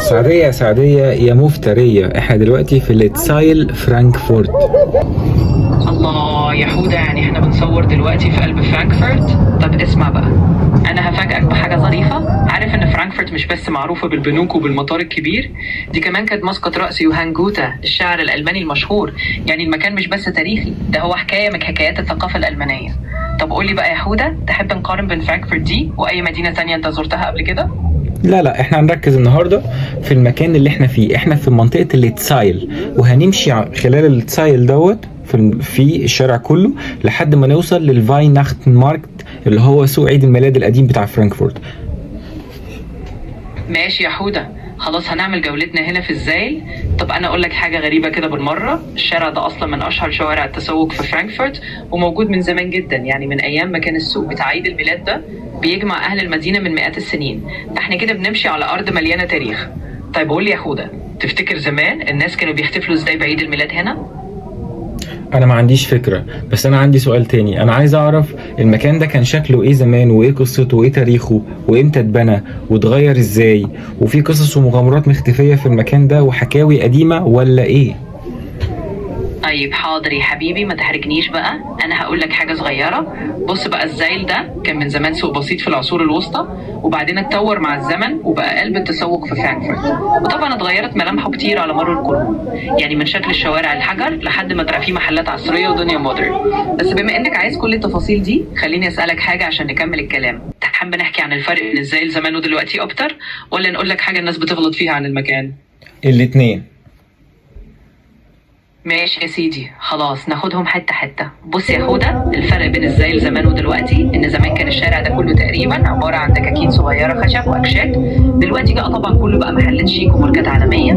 سعدية سعدية يا مفترية، احنا دلوقتي في ليتسايل فرانكفورت. الله يا حودة، يعني احنا بنصور دلوقتي في قلب فرانكفورت. طب اسمع بقى، انا هفاجئك بحاجة ظريفة. عارف ان فرانكفورت مش بس معروفة بالبنوك وبالمطار الكبير، دي كمان كانت مسقط رأس يوهان جوتا الشاعر الألماني المشهور. يعني المكان مش بس تاريخي، ده هو حكاية من حكايات الثقافة الألمانية. طب قولي بقى يا حودة، تحب نقارن بين فرانكفورت دي وأي مدينة تانية انت زرتها قبل كده؟ لا احنا هنركز النهاردة في المكان اللي احنا فيه. احنا في منطقة الليتسايل، وهنمشي خلال الليتسايل دوت في الشارع كله لحد ما نوصل للفايناخت ماركت اللي هو سوق عيد الميلاد القديم بتاع فرانكفورت. ماشي يا حودة، خلاص هنعمل جولتنا هنا في الزايل. طب انا اقول لك حاجه غريبه كده بالمره، الشارع ده اصلا من اشهر شوارع التسوق في فرانكفورت، وموجود من زمان جدا، يعني من ايام ما كان السوق بتاع عيد الميلاد ده بيجمع اهل المدينه من مئات السنين. فاحنا كده بنمشي على ارض مليانه تاريخ. طيب قول لي يا حودة، تفتكر زمان الناس كانوا بيحتفلوا ازاي بعيد الميلاد هنا؟ انا ما عنديش فكرة، بس انا عندي سؤال تاني. انا عايز اعرف المكان ده كان شكله ايه زمان، وايه قصته، وايه تاريخه، وامتى اتبنى واتغير ازاي، وفي قصص ومغامرات مختفية في المكان ده وحكاوي قديمة ولا ايه؟ طيب حاضر يا حبيبي، ما تحرجنيش بقى. انا هقول لك حاجه صغيره. بص بقى، الزايل ده كان من زمان سوق بسيط في العصور الوسطى، وبعدين اتطور مع الزمن وبقى قلب التسوق في فرانكفورت. وطبعا اتغيرت ملامحه كتير على مر القرون، يعني من شكل الشوارع الحجر لحد ما بقى فيه محلات عصريه ودنيا مودرن. بس بما انك عايز كل التفاصيل دي، خليني اسالك حاجه عشان نكمل الكلام. تحب نحكي عن الفرق بين الزايل زمان ودلوقتي اكتر، ولا نقول لك حاجه الناس بتغلط فيها عن المكان؟ الاتنين. ماشي يا سيدي، خلاص ناخدهم حتة حتة. بص يا هدى، الفرق بين الزايل زمان ودلوقتي ان زمان كان الشارع ده كله تقريبا عبارة عن دكاكين صغيرة خشب واكشاك. دلوقتي بقى طبعا كله بقى محلات شيك وماركات عالمية.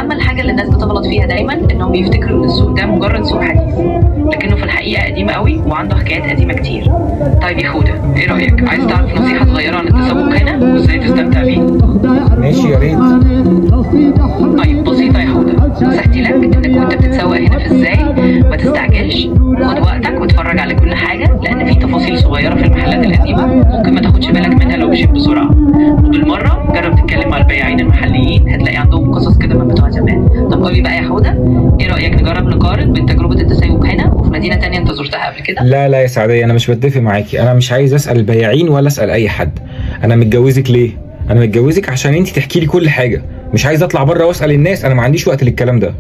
اما الحاجة اللي الناس بتغلط فيها دايما انهم بيفتكروا ان السوق ده مجرد سوق حديث، لكنه في الحقيقة قديم قوي وعنده حكايات قديمة كتير. طيب يا هدى، ايه رأيك؟ عايز تعرف نصيحة صغيرة عن التسوق هنا وازاي تستمتع بيه؟ ماشي يا ريت. طيب بسيطة يا هدى، نصيحتي لك انك وانت بتتسوق هنا في الزايل ما تستعجلش. خد وقتك واتفرج على كل حاجة، لان في تفاصيل صغيرة في المحلات القديمة ممكن ما تاخدش بالك منها لو مشيت بسرعة. وبالمرة جرب تتكلم مع البياعين المحليين، هتلاقي عندهم قصص كده من بتوع زمان. طب قولي بقى يا هدى، ايه رأيك نجرب نقارن بين تجربة التسوق هنا وفي مدينة تانية انت زرتها قبل كده؟ لا يا سعدية، انا مش بتفق معاكي. انا مش عايز اسأل البياعين ولا اسأل اي حد. انا متجوزك ليه؟ انا متجوزك عشان انت تحكي لي كل حاجة. مش عايز اطلع بره واسأل الناس، انا ما عنديش وقت للكلام ده.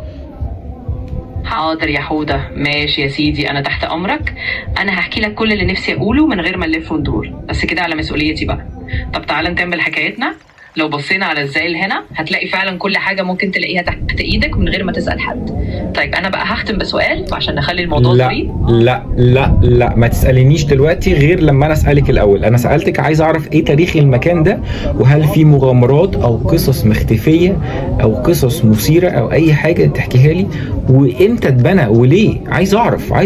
حاضر يا حودة، ماشي يا سيدي، أنا تحت أمرك. أنا هحكي لك كل اللي نفسي أقوله من غير ما نلف وندور، بس كده على مسؤوليتي بقى. طب تعالى نكمل حكايتنا. لو بصينا على الزايل هنا هتلاقي فعلا كل حاجة ممكن تلاقيها تحت إيدك من غير ما تسأل حد. طيب أنا بقى هختم بسؤال عشان نخلي الموضوع ظريف. لا ما تسألينيش دلوقتي غير لما انا اسألك الاول. انا سألتك عايز اعرف ايه تاريخ المكان ده، وهل في مغامرات او قصص مختفية او قصص مثيرة او اي حاجة تحكيها لي، وامتى اتبنى وليه. عايز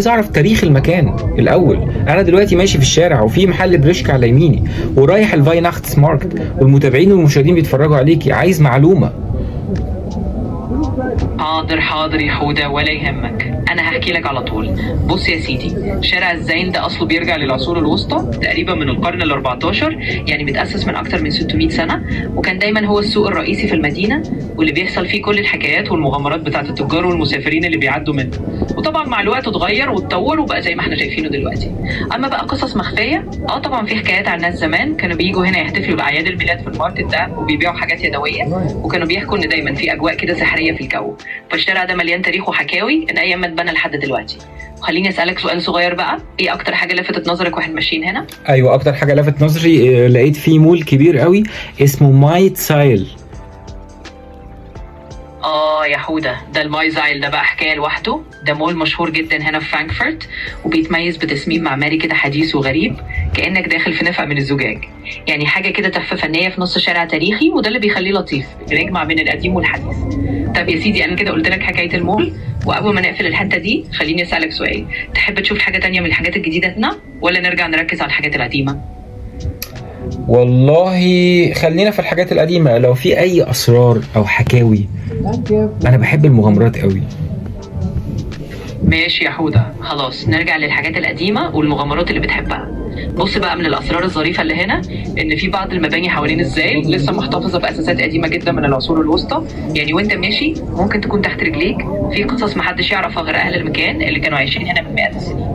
اعرف تاريخ المكان الاول. انا دلوقتي ماشي في الشارع وفي محل بريشكا على يميني ورايح الفايناختس ماركت، والمتابعين والمشاهدين بيتفرجوا عليكي. عايز معلومة. حاضر يا حودة، ولا يهمك، انا هحكي لك على طول. بص يا سيدي، شارع الزايل ده اصله بيرجع للعصور الوسطى، تقريبا من القرن ال14، يعني متأسس من اكتر من 600 سنة، وكان دايما هو السوق الرئيسي في المدينة، واللي بيحصل فيه كل الحكايات والمغامرات بتاعت التجار والمسافرين اللي بيعدوا منه. وطبعا مع الوقت اتغير واتطور وبقى زي ما احنا شايفينه دلوقتي. اما بقى قصص مخفية، طبعا في حكايات عن ناس زمان كانوا بييجوا هنا يحتفلوا باعياد الميلاد في الماركت ده وبيبيعوا حاجات يدوية، وكانوا بيحكوا ان دايما في اجواء كده سحرية في الجو. فالشارع ده مليان تاريخ وحكاوي من ايام ما اتبنى لحد دلوقتي. خليني اسالك سؤال صغير بقى، ايه اكتر حاجه لفتت نظرك واحنا ماشيين هنا؟ ايوه، اكتر حاجة لفت نظري لقيت فيه مول كبير قوي اسمه مايت سايل. يا حودة، ده الماي زايل ده بقى حكايه لوحده. ده مول مشهور جدا هنا في فرانكفورت، وبيتميز بتصميم معماري كده حديث وغريب، كانك داخل في نفق من الزجاج. يعني حاجه كده تحفه فنيه في نص شارع تاريخي، وده اللي بيخليه لطيف، بيجمع بين القديم والحديث. طب يا سيدي، انا كده قلت لك حكايه المول، وقبل ما نقفل الحته دي خليني اسالك سؤال. تحب تشوف حاجه تانية من الحاجات الجديده هنا، ولا نرجع نركز على الحاجات القديمه؟ والله خلينا في الحاجات القديمة. لو في اي اسرار او حكاوي، انا بحب المغامرات قوي. ماشي يا حودة، خلاص نرجع للحاجات القديمة والمغامرات اللي بتحبها. بص بقى، من الأسرار الظريفة اللي هنا إن في بعض المباني حوالين الزايل لسه محتفظة بأساسات قديمة جدا من العصور الوسطى. يعني وأنت ماشي ممكن تكون تحت رجليك في قصص محدش يعرفها غير أهل المكان اللي كانوا عايشين هنا من مئات السنين.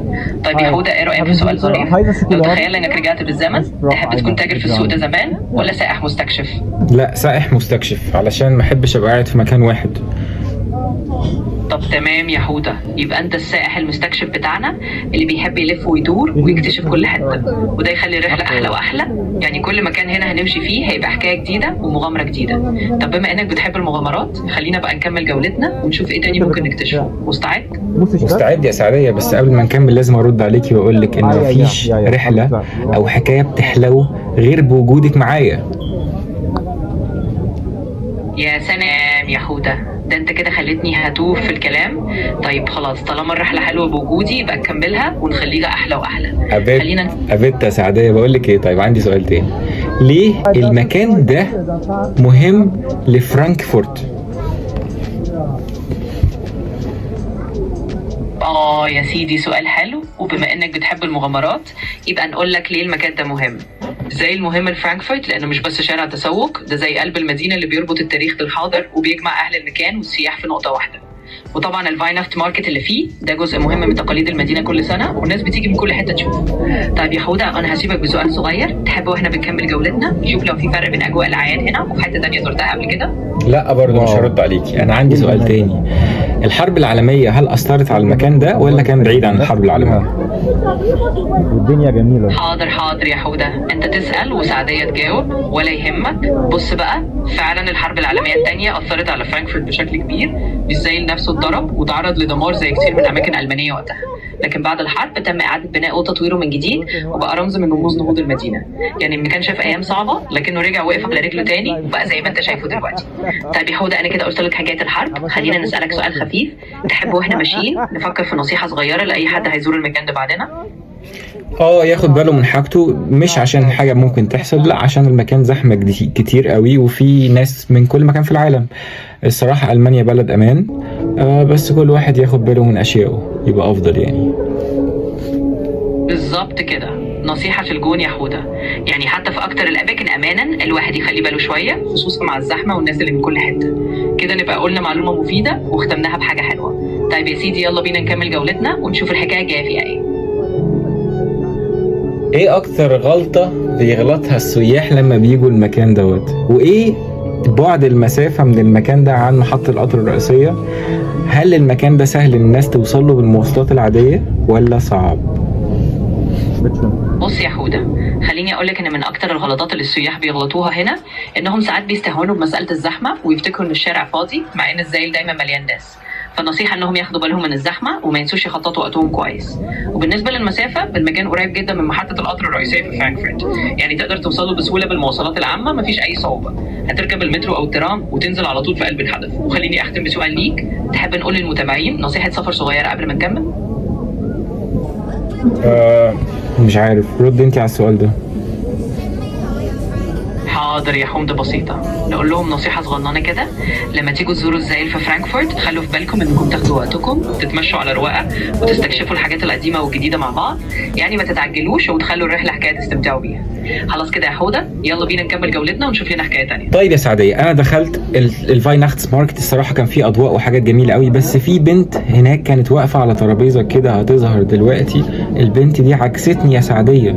طيب يا حودة، إيه رأيك في سؤال ظريف؟ لو تخيل إنك رجعت بالزمن، تحب تكون تاجر في السوق ده زمان ولا سائح مستكشف؟ لا، سائح مستكشف، علشان ما احبش ابقى قاعد في مكان واحد. طب تمام يا حودة، يبقى انت السائح المستكشف بتاعنا اللي بيحب يلف ويدور ويكتشف كل حتة، وده يخلي الرحلة احلى واحلى. يعني كل مكان هنا هنمشي فيه هيبقى حكاية جديدة ومغامرة جديدة. طب بما انك بتحب المغامرات، خلينا بقى نكمل جولتنا ونشوف ايه تاني ممكن نكتشفه. مستعد؟ مستعد يا سعدية، بس قبل ما نكمل لازم ارد عليكي واقول لك ان مفيش رحلة او حكاية بتحلو غير بوجودك معايا. يا سلام يا حودة، ده انت كده خلتني هتوه في الكلام. طيب خلاص، طالما الرحلة حلوة بوجودي يبقى نكملها ونخليها احلى واحلى. أبيت يا سعدية، بقول لك ايه، طيب عندي سؤال تاني. ليه المكان ده مهم لفرانكفورت؟ يا سيدي، سؤال حلو. وبما انك بتحب المغامرات يبقى نقول لك ليه المكان ده مهم. زي المهم لفرانكفورت لانه مش بس شارع تسوق، ده زي قلب المدينة اللي بيربط التاريخ بالحاضر وبيجمع اهل المكان والسياح في نقطة واحدة. وطبعا الفاينافت ماركت اللي فيه ده جزء مهم من تقاليد المدينة كل سنة، والناس بتيجي من كل حتة تشوفه. طيب يا حودة، انا هسيبك بسؤال صغير. تحب واحنا بنكمل جولتنا نشوف لو في فرق بين اجواء الاعياد هنا وفي حتة تانية زرتها قبل كده؟ لا برضه مش هرد عليكي، انا عندي سؤال تاني. الحرب العالمية هل اثرت على المكان ده ولا كان بعيد عن الحرب العالمية؟ والدنيا جميلة. حاضر يا حودة، انت تسأل وسعدية تجاوب ولا يهمك. بص بقى، فعلا الحرب العالمية الثانية أثرت على فرانكفورت بشكل كبير. الزايل نفسه اتضرب وتعرض لدمار زي كتير من أماكن ألمانية وقتها، لكن بعد الحرب تم إعادة بنائه وتطويره من جديد وبقى رمز من رموز نهوض المدينة. يعني المكان شاف أيام صعبة لكنه رجع وقف على رجله تاني وبقى زي ما أنت شايفه دلوقتي. طيب يا حودة، أنا كده قلت لك حكاية الحرب، خلينا نسألك سؤال خفيف. تحب واحنا ماشيين نفكر في نصيحة صغيرة لأي حد هيزور المكان ده بعدنا؟ ياخد باله من حاجته، مش عشان حاجة ممكن تحصل، لا عشان المكان زحمة كتير قوي وفي ناس من كل مكان في العالم. الصراحة ألمانيا بلد أمان، بس كل واحد ياخد باله من أشيائه يبقى أفضل يعني. بالظبط كده، نصيحة في الجون يا حودة. يعني حتى في أكتر الأماكن أمانا الواحد يخلي باله شوية، خصوصا مع الزحمة والناس اللي من كل حتة. كده نبقى قلنا معلومة مفيدة وختمناها بحاجة حلوة. طيب يا سيدي، يلا بينا نكمل جولتنا ونشوف الحكاية الجاية فيها ايه اكتر غلطة بيغلطها السياح لما بيجوا المكان دوت؟ وايه بعد المسافة من المكان ده عن محطة القطر الرئيسية؟ هل المكان ده سهل الناس توصل له بالمواصلات العادية ولا صعب؟ بص يا حودة، خليني أقولك إن من أكتر الغلطات اللي السياح بيغلطوها هنا إنهم ساعات بيستهونوا بمسألة الزحمة ويفتكروا إن الشارع فاضي مع إن الزايل دايما مليان ناس. فالنصيحة إنهم ياخدوا بالهم من الزحمة وما ينسوش يخططوا وقتهم كويس. وبالنسبة للمسافة، المكان قريب جدا من محطة القطر الرئيسية في فرانكفورت، يعني تقدر توصله بسهولة بالمواصلات العامة، مفيش أي صعوبة. هتركب المترو أو الترام وتنزل على طول في قلب الحدث. وخليني أختم بسؤال ليك، تحب نقول للمتابعين نصيحة سفر صغيرة قبل ما نكمل؟ مش عارف، رد انتي على السؤال ده. حاضر يا حمد، بسيطة. نقول لهم نصيحة صغننة كده، لما تيجوا تزوروا الزايل في فرانكفورت خلوا في بالكم انكم تاخدوا وقتكم، تتمشوا على رواقة وتستكشفوا الحاجات القديمة والجديدة مع بعض. يعني ما تتعجلوش وتخلوا الرحلة حكاية تستمتعوا بيها. خلاص كده يا حودة، يلا بينا نكمل جولتنا ونشوف لنا حكاية تانية. طيب يا سعدية، انا دخلت الفايناختس ماركت، الصراحة كان فيه اضواء وحاجات جميلة قوي، بس في بنت هناك كانت واقفة على ترابيزة كده هتظهر دلوقتي. البنت دي عكستني يا سعدية.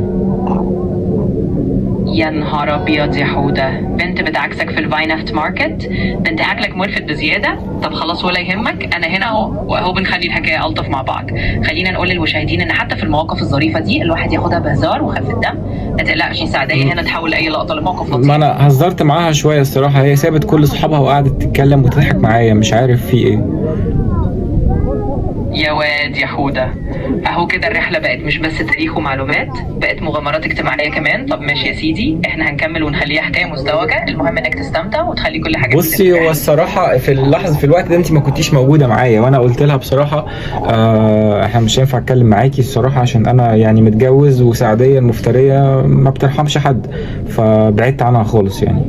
يا نهار ابيض يا حودة، بنت بتعكسك في الفاينافت ماركت؟ ده انت اكلك ملفت بزيادة. طب خلاص ولا يهمك، انا هنا واهو بنخلي الحكاية الطف مع بعض. خلينا نقول للمشاهدين ان حتى في المواقف الظريفة دي الواحد ياخدها بهزار وخفة دم. ما تقلقش، سعدية هنا تحول اي لقطة لموقف لطيف. ما انا هزرت معاها شوية الصراحة، هي سابت كل اصحابها وقعدت تتكلم وتضحك معايا، مش عارف في ايه. يا واد يا حودة، اهو كده الرحلة بقت مش بس تاريخ ومعلومات، بقت مغامرات اجتماعية كمان. طب ماشي يا سيدي، احنا هنكمل ونخليها حكاية مزدوجة. المهم انك تستمتع وتخلي كل حاجة. بصي، هو الصراحة في اللحظة، في الوقت ده انت ما كنتيش موجودة معايا، وانا قلت لها بصراحة احنا مش هينفع اتكلم معاكي الصراحة عشان انا يعني متجوز، وسعدية المفترية ما بترحمش حد، فبعدت عنها خالص يعني.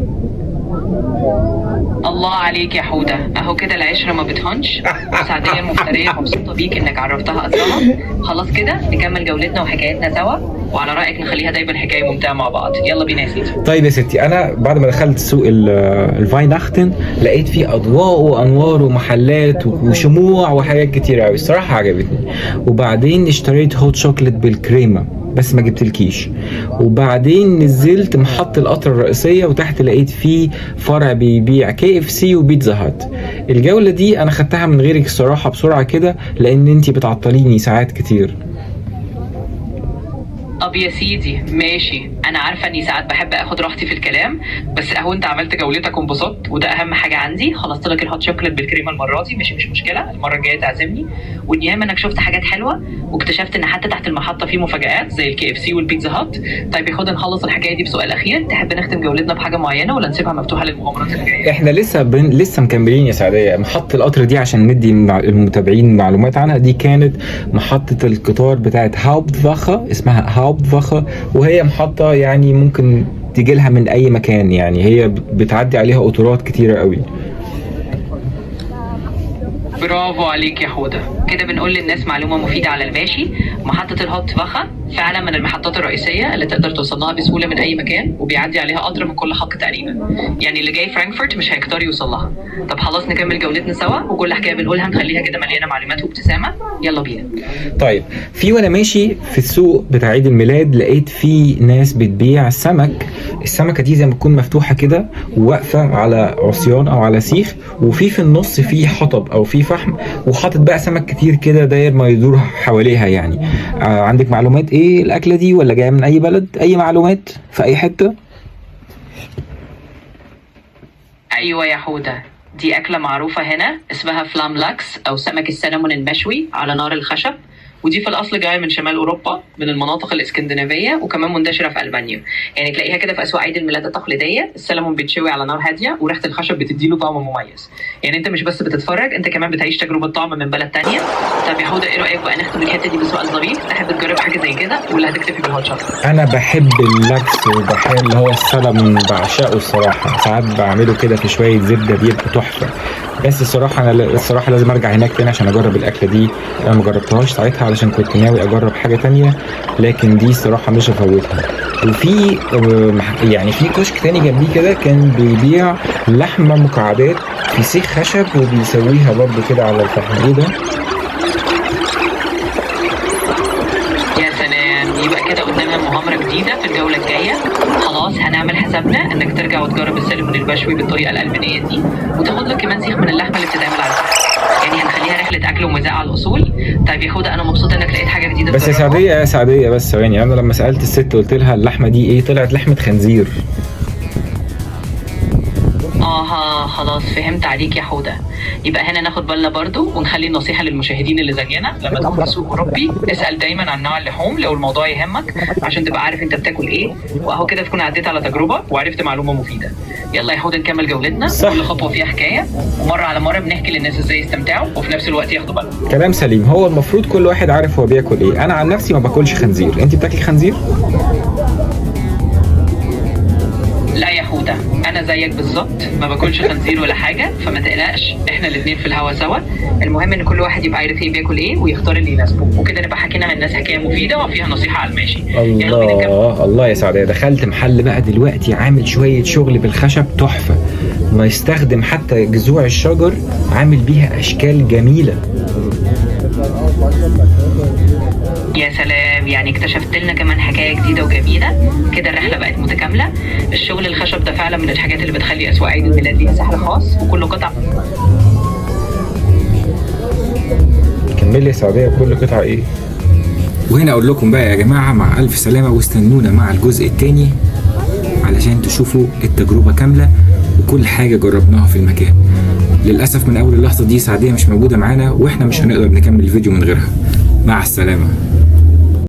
الله عليك يا حودة، اهو كده العشرة ما بتهونش. سعدية المفترية مبسوطة بيك انك عرفتها قدرها. خلاص كده نكمل جولتنا وحكايتنا سوا، وعلى رأيك نخليها دايما حكاية ممتعة مع بعض. يلا بينا يا سيدي. طيب يا ستي، انا بعد ما دخلت سوق الفايناختن لقيت فيه اضواء وانوار ومحلات وشموع وحاجات كتير قوي، الصراحه عجبتني. وبعدين اشتريت هوت شوكليت بالكريمه بس ما جبتلكيش. وبعدين نزلت محطة القطر الرئيسية وتحت لقيت فيه فرع بيبيع KFC وبيتزا هات. الجولة دي انا خدتها من غيرك الصراحة بسرعة كده لان انتي بتعطليني ساعات كتير. طب يا سيدي ماشي، انا عارفه اني ساعات بحب اخد راحتي في الكلام، بس اهو انت عملت جولتك وانبسطت وده اهم حاجه عندي. خلصت لك الهوت شوكليت بالكريمه المره دي، مش مشكله، المره الجايه تعزمني. والنيام انك شفت حاجات حلوه واكتشفت ان حتى تحت المحطه في مفاجآت زي KFC والبيتزا هات. طيب ياخد نخلص الحكايه دي بسؤال اخير، تحب نختم جولتنا بحاجه معينه ولا نسيبها مفتوحه للمغامرات الجايه؟ احنا لسه مكملين يا سعدية. محطة القطر دي عشان ندي المتابعين معلومات عنها، دي كانت محطة القطار بتاعت هاوبتفاخه، اسمها هاوبتفاخه، وهي محطة يعني ممكن تيجي لها من اي مكان، يعني هي بتعدي عليها قطارات كتيرة قوي. برافو عليك يا حودة، كده بنقول للناس معلومة مفيدة على الماشي. محطة الهاوبتفاخه فعلا من المحطات الرئيسية اللي تقدر توصلها بسهولة من أي مكان، وبيعدي عليها قطر من كل حق تقريبا، يعني اللي جاي فرانكفورت مش هيقدر يوصل لها. طب خلاص نكمل جولتنا سوا، وكل حكاية بنقولها نخليها كده مليانة معلومات وابتسامة. يلا بينا. طيب، وانا ماشي في السوق بتاع عيد الميلاد لقيت في ناس بتبيع سمك. السمكة دي زي ما تكون مفتوحة كده وواقفة على عصيان او على سيخ، وفي النص في حطب او في فحم، وحاطط بقى سمك كتير كده داير ما يدور حواليها يعني. عندك معلومات ايه الاكلة دي، ولا جاية من اي بلد؟ اي معلومات في اي حتة؟ أيوة يا حودة، دي أكلة معروفة هنا اسمها فلام لاكس أو سمك السلمون المشوي على نار الخشب، ودي في الأصل جاية من شمال أوروبا من المناطق الإسكندنافية، وكمان منتشرة في ألبانيا. يعني تلاقيها كده في أسواق عيد الميلاد التقليدية. السلمون بيتشوي على نار هادية وريحة الخشب بتديله طعم مميز. يعني أنت مش بس بتتفرج، أنت كمان بتعيش تجربة طعم من بلد تانية. طب يا حودة إيه رأيك بقى نختم الحتة دي بسؤال ظريف؟ تحب تجرب حاجة زي كده ولا هتكتفي بالهوت شوكليت؟ انا بحب اللاكس وبحب اللي هو السلمون، بعشقه الصراحة. ساعات بعمله كده في شوية زبدة بيبقى تحفة. بس الصراحة أنا لازم أرجع هناك تاني عشان أجرب الأكلة دي. أنا مجربتهاش ساعتها علشان كنت ناوي أجرب حاجة تانية، لكن دي الصراحة مش هفوتها. وفي يعني في كشك تاني جنبيه كده كان بيبيع لحمة مكعبات في سيخ خشب وبيسويها برضو كده على الفحم. إيه ده؟ يا سلام، يبقى كده قدامنا مغامرة جديدة في الجولة الجاية. خلاص هنعمل حسابنا انك ترجع وتجرب السلمون المشوي بالطريقة الألبانية دي، وتاخد لك كمان سيخ من اللحمة اللي بتتعمل على الفحم. يعني هنخليها رحلة أكل ومذاق على الأصول. طيب يا حودة، أنا مبسوطة إنك لقيت حاجة جديدة. بس يا سعدية بس ثواني، أنا لما سألت الست قلت لها اللحمة دي إيه، طلعت لحمة خنزير. خلاص فهمت عليك يا حودة. يبقى هنا ناخد بالنا برضو، ونخلي النصيحة للمشاهدين اللي زينا لما تكون في سوق أوروبي اسأل دايما عن نوع اللحوم لو الموضوع يهمك، عشان تبقى عارف انت بتاكل ايه. واهو كده تكون عديت على تجربة وعرفت معلومة مفيدة. يلا يا حودة نكمل جولتنا. صح. كل خطوة فيها حكاية، ومرة على مرة بنحكي للناس ازاي يستمتعوا وفي نفس الوقت ياخدوا بالهم. كلام سليم. هو المفروض كل واحد عارف هو بياكل ايه. انا عن نفسي ما باكلش خنزير. انت بتاكلي خنزير؟ لا يا حودة، انا زيك بالظبط، ما باكلش خنزير ولا حاجه، فما تقلقش، احنا الاثنين في الهوا سوا. المهم ان كل واحد يبقى عارف ايه بياكل ايه ويختار اللي يناسبه، وكده نبقى حكينا للناس حكايه مفيده وفيها نصيحه على الماشي. الله يا سعدية، دخلت محل بقى دلوقتي عامل شويه شغل بالخشب تحفه، ما يستخدم حتى جذوع الشجر، عامل بيها اشكال جميله. يا سلام، يعني اكتشفت لنا كمان حكايه جديده وجميله. كده الرحله بقت متكامله. الشغل الخشب ده فعلا من الحاجات اللي بتخلي اسواق عيد الميلاد ليها سحر خاص، وكل قطعه. كملي يا سعدية، كل قطعه ايه؟ وهنا اقول لكم بقى يا جماعه مع الف سلامه، واستنونا مع الجزء الثاني علشان تشوفوا التجربه كامله وكل حاجه جربناها في المكان. للاسف من اول اللحظه دي سعدية مش موجوده معانا، واحنا مش هنقدر نكمل الفيديو من غيرها. مع السلامه.